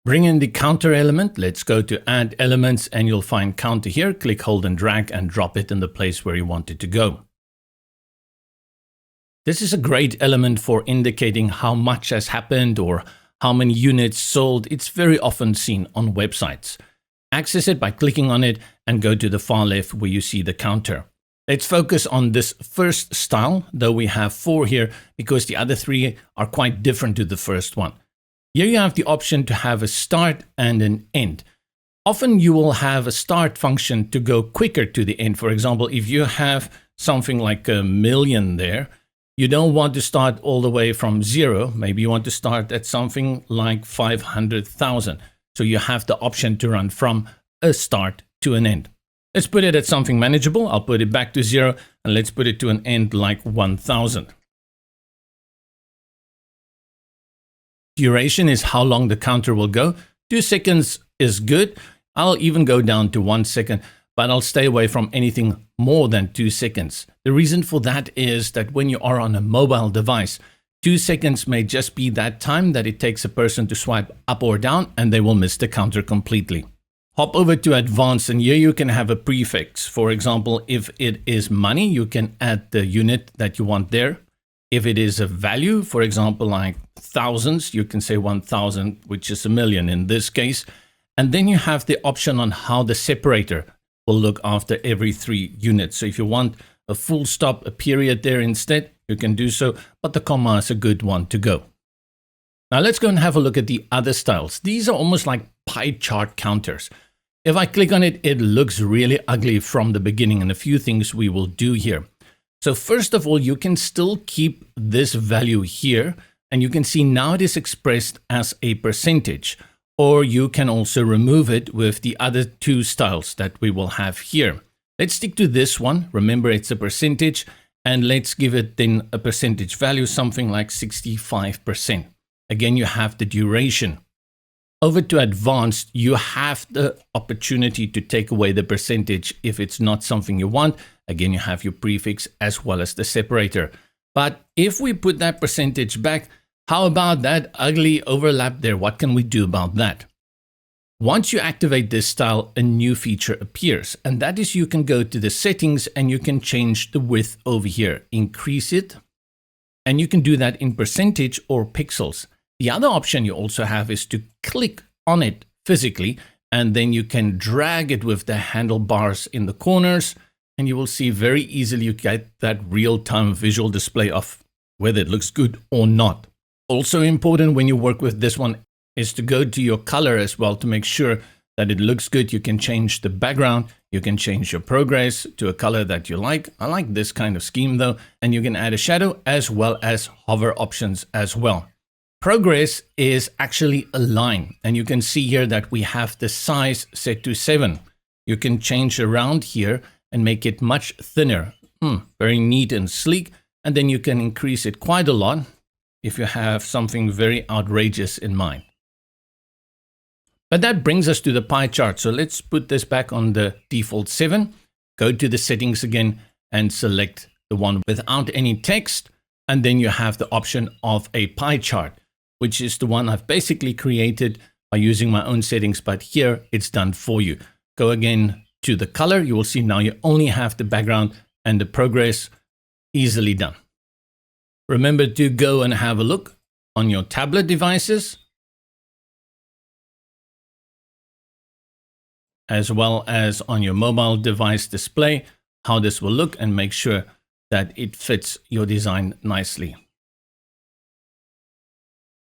Bring in the counter element. Let's go to add elements and you'll find counter here. Click, hold and drag and drop it in the place where you want it to go. This is a great element for indicating how much has happened or how many units sold. It's very often seen on websites. Access it by clicking on it and go to the far left where you see the counter. Let's focus on this first style, though we have 4 here because the other 3 are quite different to the first one. Here you have the option to have a start and an end. Often you will have a start function to go quicker to the end. For example, if you have something like 1 million there, you don't want to start all the way from 0. Maybe you want to start at something like 500,000. So you have the option to run from a start to an end. Let's put it at something manageable. I'll put it back to 0 and let's put it to an end like 1,000. Duration is how long the counter will go. 2 seconds is good. I'll even go down to 1 second, but I'll stay away from anything more than 2 seconds. The reason for that is that when you are on a mobile device, 2 seconds may just be that time that it takes a person to swipe up or down and they will miss the counter completely. Hop over to advanced and here you can have a prefix. For example, if it is money, you can add the unit that you want there. If it is a value, for example, like thousands, you can say 1,000, which is 1 million in this case. And then you have the option on how the separator will look after every 3 units. So if you want a full stop, a period there instead, you can do so, but the comma is a good one to go. Now let's go and have a look at the other styles. These are almost like pie chart counters. If I click on it, it looks really ugly from the beginning, and a few things we will do here. So first of all, you can still keep this value here and you can see now it is expressed as a percentage, or you can also remove it with the other 2 styles that we will have here. Let's stick to this one. Remember, it's a percentage and let's give it then a percentage value, something like 65%. Again, you have the duration. Over to advanced, you have the opportunity to take away the percentage if it's not something you want. Again, you have your prefix as well as the separator. But if we put that percentage back, how about that ugly overlap there? What can we do about that? Once you activate this style, a new feature appears, and that is you can go to the settings and you can change the width over here, increase it, and you can do that in percentage or pixels. The other option you also have is to click on it physically, and then you can drag it with the handlebars in the corners, and you will see very easily you get that real-time visual display of whether it looks good or not. Also important when you work with this one is to go to your color as well to make sure that it looks good. You can change the background, you can change your progress to a color that you like. I like this kind of scheme though, and you can add a shadow as well as hover options as well. Progress is actually a line, and you can see here that we have the size set to 7. You can change around here and make it much thinner. Very neat and sleek, and then you can increase it quite a lot if you have something very outrageous in mind. But that brings us to the pie chart. So let's put this back on the default 7, go to the settings again and select the one without any text. And then you have the option of a pie chart, which is the one I've basically created by using my own settings, but here it's done for you. Go again to the color. You will see now you only have the background and the progress easily done. Remember to go and have a look on your tablet devices, as well as on your mobile device display, how this will look, and make sure that it fits your design nicely.